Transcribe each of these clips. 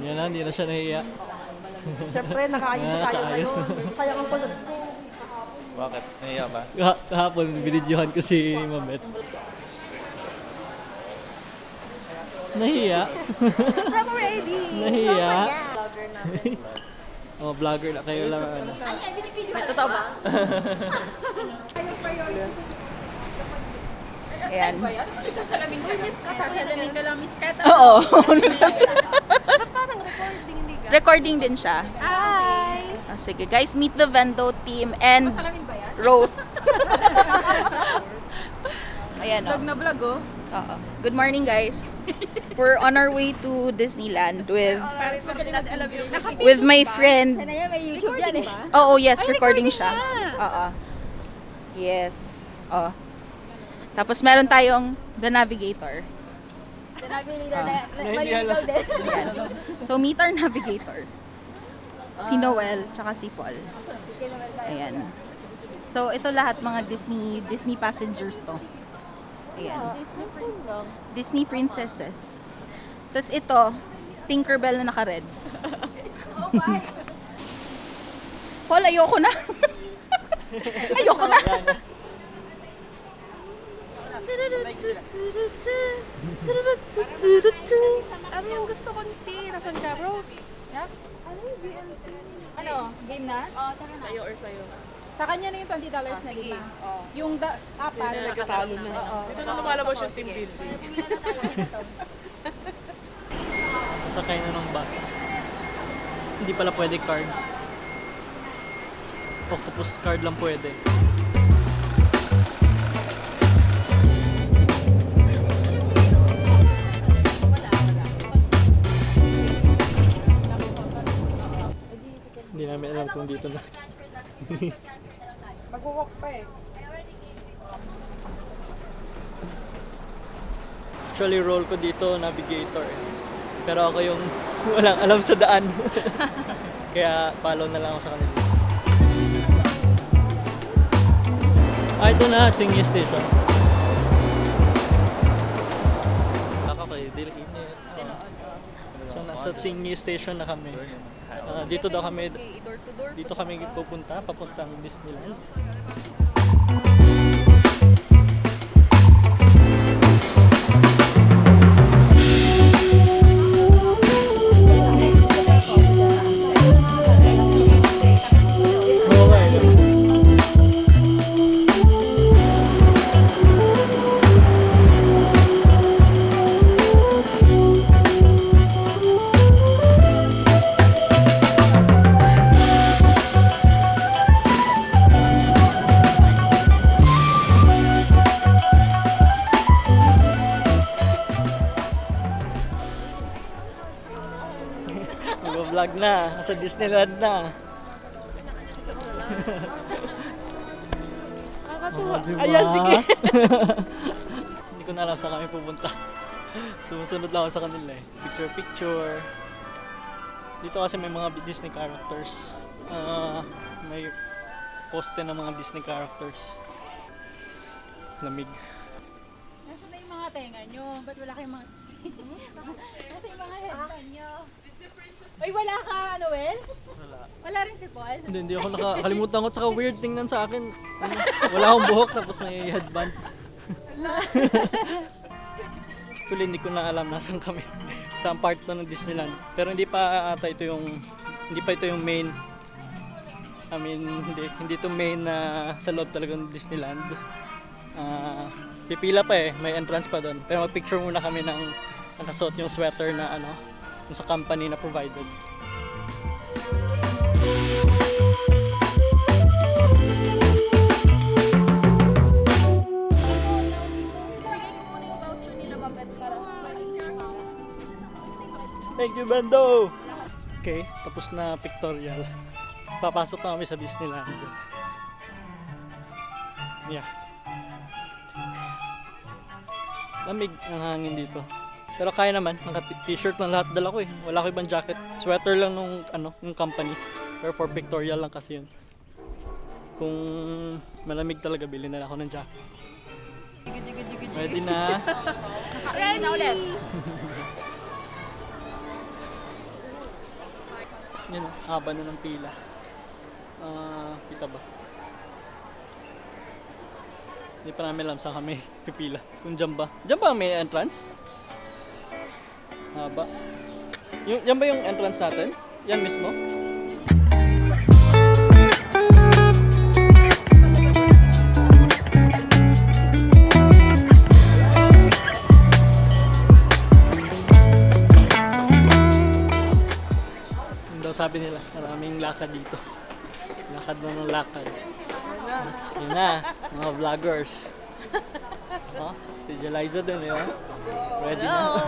Yan na, hindi na siya nahiya. Siyempre, nakaayos na tayo ngayon. Sayang ang pagod ko. Bakit? Nahiya ba? Kahapon, binidyohan ko si Mamet. Nahiya. I'm ready! Nahiya. Vlogger namin. Oh, vlogger na kayo lang. Ano. May totoo ba? Ayan. Nagsasalamin ka lang. Nagsasalamin ka lang, Miss Kat. Oo. Ba't parang recording, hindi ka? Recording din siya. Hi! Sige guys, meet the Vendo team and Salamin ba yan? Rose. Ayan o. Vlog na vlog, oh. Oo. Good morning guys. We're on our way to Disneyland Paris, magaling natin alam yun. with my friend. Sana yan, may YouTube yan eh. Oo, yes, Ay, recording recording siya. na. Oo. Yes. Oo. Tapos meron tayong The Navigator. Maliligaw din. Ayan. So meet our navigators. Si Noel, tsaka si Paul. Ayan. So ito lahat mga Disney passengers to. Ayan. Disney princesses. Tapos ito, Tinkerbell na naka-red. Paul, ayoko na. Ayoko na. Ano yung gusto kong tea? Nasaan ka, Rose? Yeah? Ano yung BNT? Ano? Game na? Oo, tara na. Sa'yo or sa'yo? Sa kanya na yung $20 na sige. lima. Oh. Yung apat. Nagkatalo na. Oo. Dito na lumalabas yung team building. Sasakay na ng bus. Hindi pala pwede card. Octopus card lang pwede. Hindi namin alam kung dito na. Mag-walk pa eh. Actually, role ko dito, navigator. Pero ako yung walang alam sa daan. Kaya follow na lang ako sa kanila. Ito na, Tsingy Station. Nakakay, dili init. So, nasa Tsingy Station na kami. Dito kami pupunta, papuntang Disneyland. Mag-vlog na, sa Disneyland na. Nakakatuwa. Diba? Ayan, sige. Hindi ko na alam saan kami pupunta. Sumusunod lang ako sa kanila eh. Picture. Dito kasi may mga Disney characters. May poste ng mga Disney characters. Lamig. Nasaan na yung mga tenga nyo? Ba't wala kayong mga... Nasa yung mga headband nyo? Ay, wala ka, Noel? Wala. Wala rin si Paul? Hindi ako nakakalimutan ko. Tsaka weird tingnan sa akin. Wala akong buhok tapos may headband. Actually, hindi ko na alam nasan kami. Saan part to ng Disneyland. Pero hindi pa ito yung main. I mean, hindi to main na sa loob talagang Disneyland. Pipila pa eh, may entrance pa doon. Pero mag-picture muna kami ng nakasuot yung sweater na yung sa company na provided. Thank you, Bando! Okay, tapos na pictorial. Papasok na kami sa Disneyland. Yeah. Lamig ang hangin dito. Pero kaya naman, naka-t-shirt lang lahat dala ko eh. Wala ko ibang jacket. Sweater lang nung company. Pero for pictorial lang kasi yun. Kung malamig talaga, bilhin na lang ako ng jacket. Ready na? Ready na ulit. Yun, haba na ng pila. Kita ba? Hindi pa namin alam saan kami pipila. Kung dyan ba? Dyan ba may entrance? Haba. Yan ba yung entrance natin? Yan mismo? Yun daw sabi nila, maraming lakad dito. Lakad na ng lakad. Yun na, mga vloggers. Oh, si Jeliza din, yun. Ready na.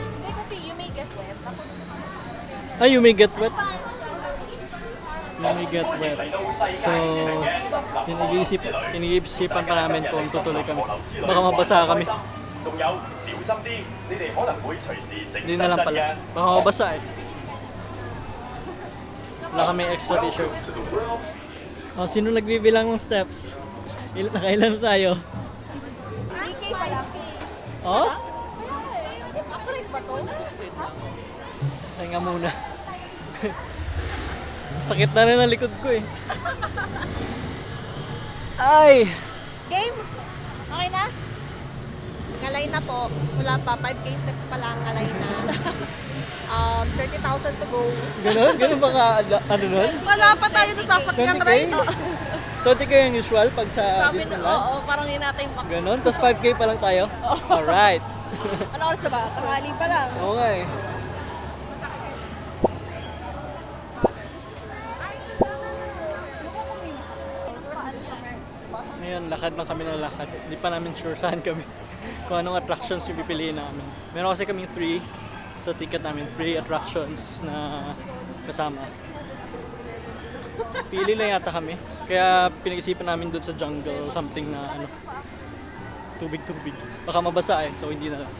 Hindi kasi you may get wet. Ay, you may get wet. You may get wet. So, iniisip-isipan pa namin kung tutuloy kami. Baka mabasa kami. 仲有小心啲，你哋可能會隨時整 Hindi 濕 na lang 陣 pala. 嘅。 Baka mabasa eh. Wala kami extra t-shirt. Oh, sino nagbibilang ng steps? Nakailan na tayo? 3K, 5K. Oh? Actually, ba to? Pahinga muna. Sakit na rin ang likod ko eh. Ay! Game? Okay na? Ngalay na po. Wala pa. 5K steps pa lang. Ngalay na. 30,000 to go. Ganon? Ganon ba ka, ano nun? Wala pa tayo nasasakyan 20K? right? 20K yung usual pag sa Sabi na, Disneyland? oo, parang yun natin yung Ganon? Tapos 5K pa lang tayo? Alright. Ano oras na ba? Tanghali pa lang. Okay. Ngayon, lakad na kami ng lakad. Hindi pa namin sure saan kami. Kung anong attractions yung pipiliin namin. Meron kasi kaming 3 sa ticket namin. 3 attractions na kasama. Pili lang yata kami. Kaya pinag-isipan namin doon sa jungle something na ano, tubig-tubig. Baka mabasa eh, so hindi na lang.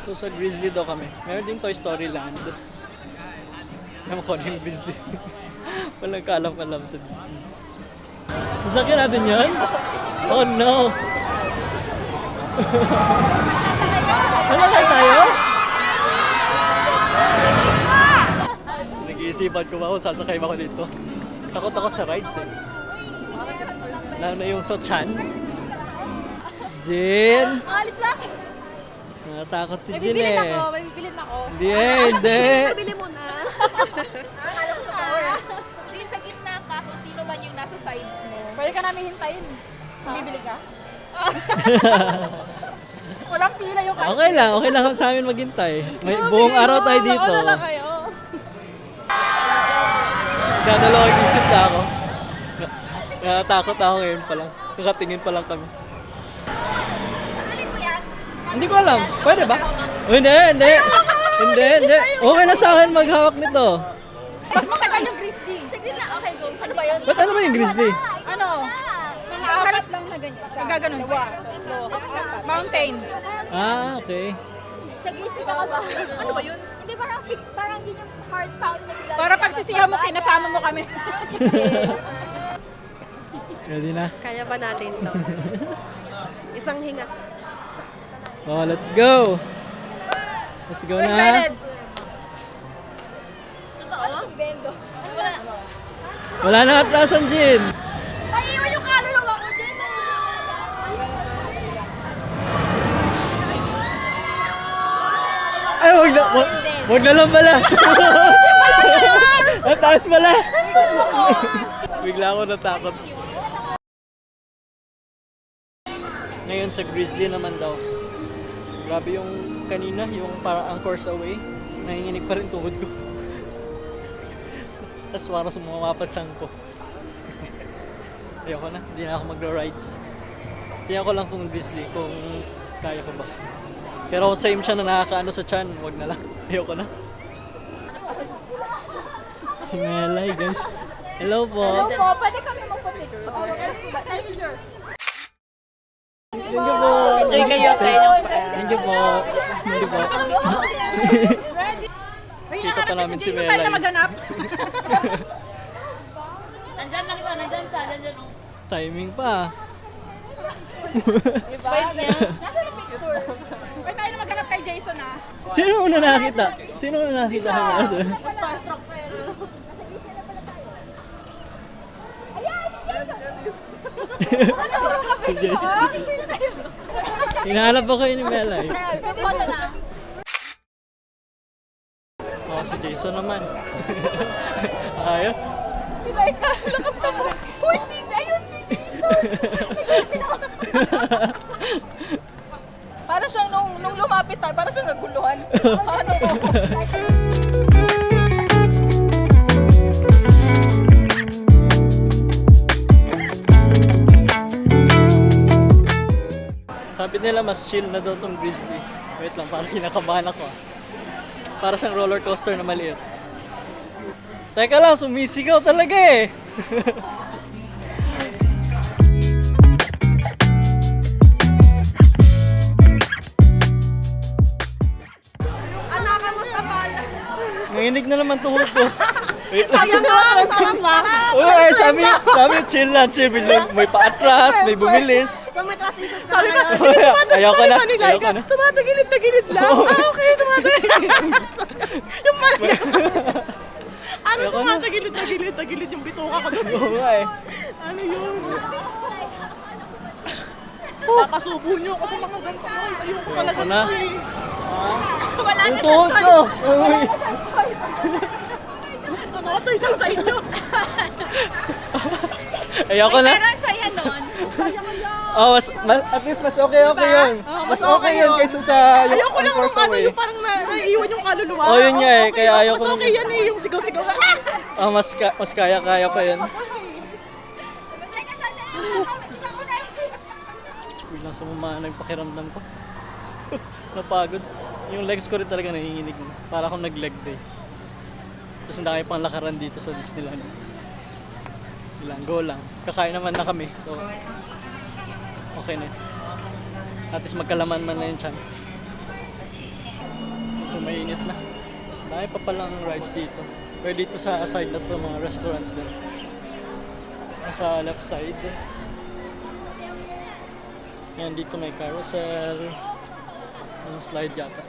So sa Grizzly daw kami. Meron din Toy Story Land. Naman ko yung Grizzly. Walang kaalam-alam sa Disney. Sasakyan natin yun? Oh no! Sasakyan tayo? Nag-iisipan ko ba kung sasakay ba ako dito? Takot ako sa rides eh. Lalo na yung Sochan. Jin! Alis na! Natatakot si May Jin bibilin eh. ako, may bibilin ako. Hindi eh, hindi. Bili mo na. Jin, sa gitna ka kung sino man yung nasa sides mo. Pwede ka namin hintayin. Bibili ka? Walang pila yung Okay lang sa amin maghintay. May buong araw tayo dito. Ano na kayo? Dadalawang isip na ako. Natatakot ako ngayon pa lang. Kakatingin pa lang kami. Hindi ko alam. Pwede ba? Oh, hindi. Hindi. Okay na sa akin maghawak nito. Mas matagal yung Grizzly. Saglit lang. Okay, go. Ano ba yun? Ba't ano ba yung Grizzly? Ano? Mga apat lang na ganyan. Nagaganon. Mountain. Ah, okay. Sa Grizzly ka ba? Ano ba yun? Hindi, parang yun yung heart pound na sila. Para pag sisiyaw mo, pinasama mo kami. Ready na? Kaya ba natin to? Isang hinga. Oh, let's go! Let's go We're na! excited. Totoo? Bendo. Wala na atrasan, Jin! Maiiwan yung kaluluwa ko dyan. Ay, wag na lang pala! Ang taas pala! Bigla ako natakot. Ngayon sa Grizzly naman daw. Grabe yung kanina, yung parang Anchors Away. Nanginginig pa rin tuhod ko. Tapos parang sumama pa tiyan ko. Ayoko na, hindi na ako magra-rides. Tingnan ko lang kung Grizzly, kung kaya ko ba. Pero same siya na nakakaano sa tiyan, wag na lang. Ayoko na. Singalay guys. Hello po. po, pwede kami magpa-picture. Picture. Thank you po. Enjoy kayo sa inyong Thank you po. Thank you po. Kita pa namin si Pwede Melay. na maghanap. Nandyan lang siya, nandyan siya, nandyan. Timing pa. Bait niya. Nasaan ang picture? Pwede tayo na maghanap kay Jason ah. Sino una nakita? Sino una nakita? Starstruck pa yun. Si Jess. Hinahanap ako yun ni Melay. Photo na. Oh, si Jason naman. Ayos. Si Laika, lakas ka mo. Uy, ayun si Jason. Para siyang nung lumapit tayo, para siyang naguluhan. Ano ko? Sabi nila mas chill na daw tong Grizzly. Wait lang, parang kinakabahan ako ah. Para siyang roller coaster na maliit. Teka lang, sumisigaw talaga eh. Anak, kamusta pala? Nanginig na naman tuhod ko. Wait lang. Sayang lang, sarap-sarap. Uy, ay, sabi chill lang, chill. May paatras, may bumilis. So may trust issues ka na ngayon. Ayoko na, ayoko na. Tumatagilid-tagilid lang. Ah, okay, tumatagilid. Yung mali. Ano Ayoko na. tumatagilid-tagilid yung bituka ko doon. Oo nga eh. Ano yun? Papasubo nyo ako sa mga ganito. Ayoko talaga Ayoko na. to eh. Wala Ang tuhod ko. Uy. Ano, choice lang sa inyo. Ayoko na. Pero ang saya nun. Oh, at least mas okay yun. Mas okay yun kaysa sa yung Ayoko lang nung Force ano, Away. yung parang naiiwan yung kaluluwa. Oh, yun nga eh, kaya lang. ayoko Mas nung- okay yan eh, yung sigaw-sigaw. Oh, mas kaya-kaya pa yun. Biglang sumama nagpakiramdam ko. Napagod. Yung legs ko rin talaga nanginginig na. Para akong nag-leg day. Tapos ang dami pang lakaran dito sa Disneyland. Ilang, go lang. Kakain naman na kami, so okay na yun. At least magkalaman man na yung tiyan. Medyo mainit na. Dami pa palang rides dito. Pero dito sa side na to, mga restaurants din. Sa left side. Yan, dito may carousel. Yung slide yata.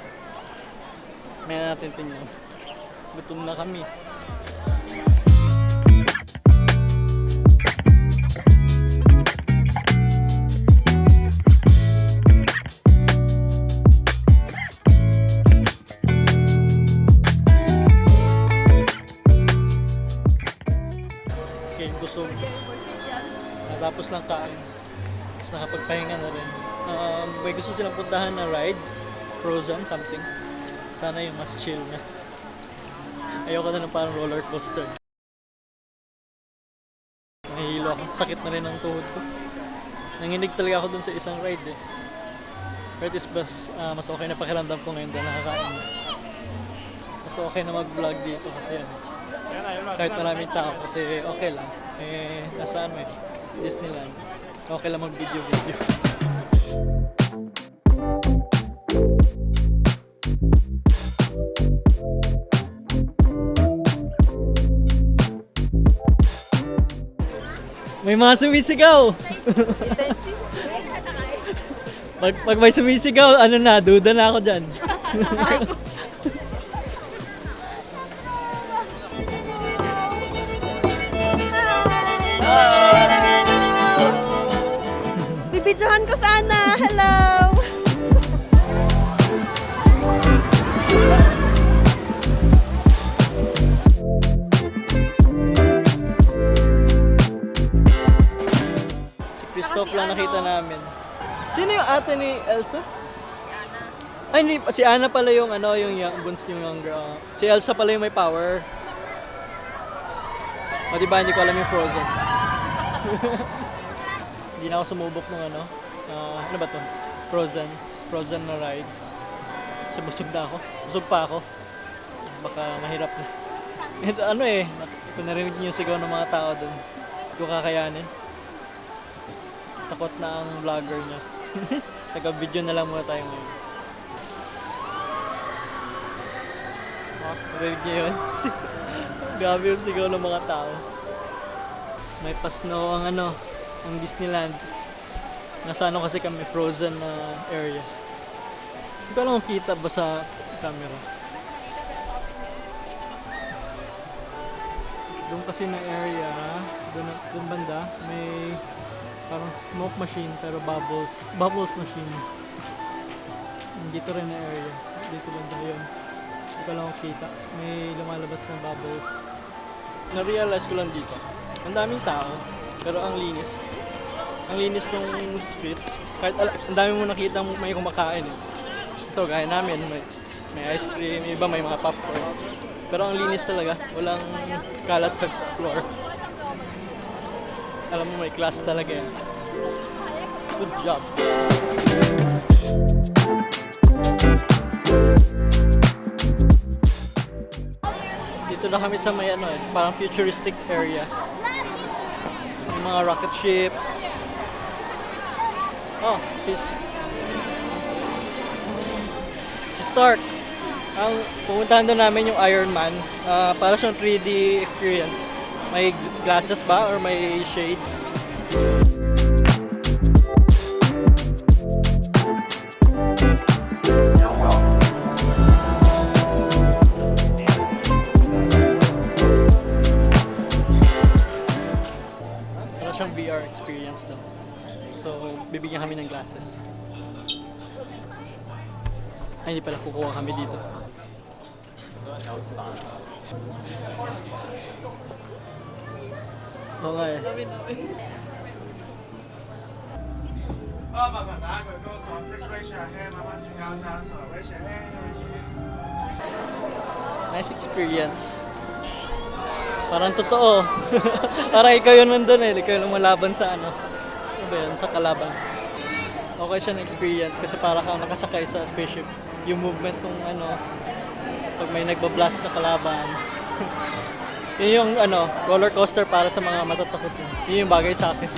May natin tingnan. Gutom na kami. Okay, busog. Natapos lang kain. Tapos nakapagpahinga na rin. May gusto silang puntahan na ride. Frozen, something. Sana yung mas chill na. Ayoko na ng parang roller coaster. Nahihilo ako. Sakit na rin ang tuhod ko. Nanginig talaga ako dun sa isang ride eh. Pero at least mas okay na pakiramdam ko ngayon dahil nakakain na. Mas okay na mag-vlog dito kasi yan. Kahit maraming tao kasi okay lang. Eh, nasa ano eh, Disneyland. Okay lang mag-video-video. May mga sumisigaw! Pag may sumisigaw, ano na, duda na ako dyan. Bibidyohan ko sana. Hello! Si Christoph lang nakita namin. Sino yung ate ni Elsa? Ay, hindi. Si Anna pala yung ano, yung younger. Si Elsa pala yung may power. O diba, hindi ko alam yung Frozen. Hindi na ako sumubok ng ano. Ano ba to? Frozen na ride. Kasi busog na ako. Busog pa ako. Baka mahirap na. And ano eh, Kung narinig niyo yung sigaw ng mga tao dun, hindi ko kakayanin. Takot na ang vlogger niya. Taga-video na lang muna tayo ngayon. Narinig niyo yun? Grabe yung sigaw ng mga tao. May pa-snow ang ang Disneyland. Nasa kasi kami, frozen na area. Hindi ko alam kung kita ba sa camera. Doon kasi na area, doon banda, may parang smoke machine pero bubbles machine. Dito rin na area, dito lang yun. Hindi ko lang kita, may lumalabas na bubbles. Na-realize ko lang dito, ang daming tao, pero ang linis. Ang linis ng streets, kahit ang dami mo nakita may kumakain eh. Ito, gaya namin, may ice cream, iba may mga popcorn. Pero ang linis talaga, walang kalat sa floor. Alam mo, may class talaga yan. Good job. Dito na kami sa may parang futuristic area. May mga rocket ships. Oh, si Stark. Ang pumuntahan doon namin yung Iron Man. Para siyang 3D experience. May glasses ba or may shades? Para siyang VR experience daw. So, bibigyan kami ng glasses. Ay, hindi pala, kukuha kami dito. Okay. 好，麻煩打一個歌手 ，please raise your hand，麻煩舉高雙手，raise your hand，raise your hand。 Nice experience. Parang totoo. Parang ikaw yun nandun eh. Ikaw yung lumalaban sa ano ba yun? Sa kalaban. Okay siya na experience kasi para kang nakasakay sa spaceship. Yung movement ng pag may nagbablast na kalaban. Yun yung roller coaster para sa mga matatakot yun. Yun yung bagay sa akin.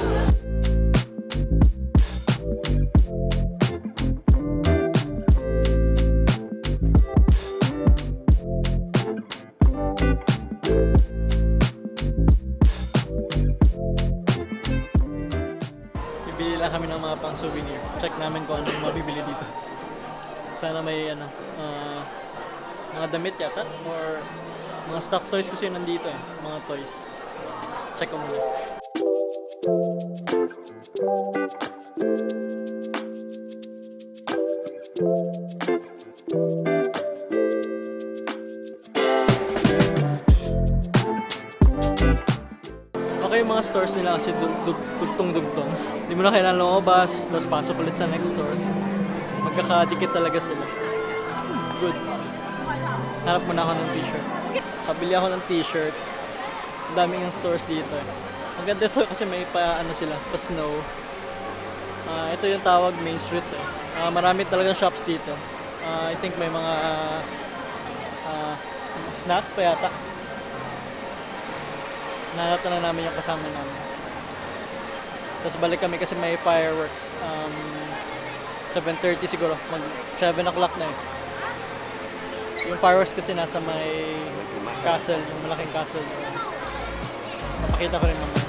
Bibili lang kami ng mga pang souvenir. Check namin kung ano yung mabibili dito. Sana may mga damit yata or mga stuffed toys kasi nandito eh. Mga toys. Check ko muna. Okay yung mga stores nila kasi dugtong-dugtong. Hindi mo na kailangan lumabas, tapos pasok ulit sa next store. Magkakadikit talaga sila. Good. Hanap muna ako ng t-shirt. Kabili ako ng t-shirt. Ang daming yung stores dito eh. Ang ganda ito kasi may pa snow. Ito yung tawag Main Street eh. Marami talagang shops dito. I think may mga snacks pa yata. Nahanap na namin yung kasama namin. Tapos balik kami kasi may fireworks. 7:30 siguro. 7 o'clock na eh. Yung fireworks kasi nasa may castle, yung malaking castle. Papakita ko rin mamaya.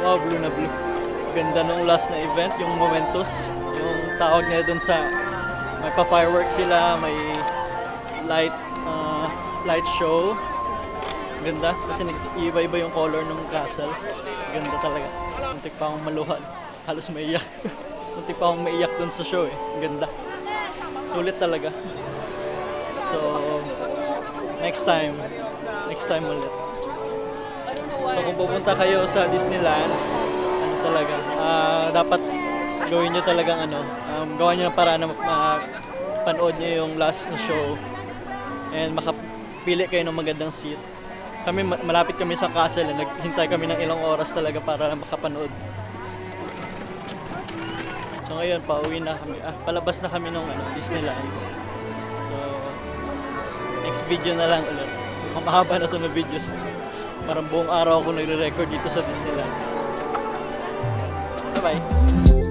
Wow, blue na blue. Ganda nung last na event, yung Momentus. Yung tawag nila dun sa, may pa-fireworks sila, may light light show. Ganda, kasi nag-iiba-iba yung color ng castle. Ganda talaga. Muntik pa akong maluhan. Halos maiyak. Muntik pa akong maiyak dun sa show eh. Ganda. Sulit talaga. So, next time ulit. So kung pupunta kayo sa Disneyland, ano talaga, dapat gawin nyo talagang gawa nyo ng paraan na panood nyo yung last na show and makapili kayo ng magandang seat. Kami, malapit kami sa castle, naghintay kami ng ilang oras talaga para makapanood. So ngayon, pauwi na kami, palabas na kami ng Disneyland. So, next video na lang ulit. Mahaba na ito na videos. Parang buong araw ako nagre-record dito sa Disneyland. Bye-bye!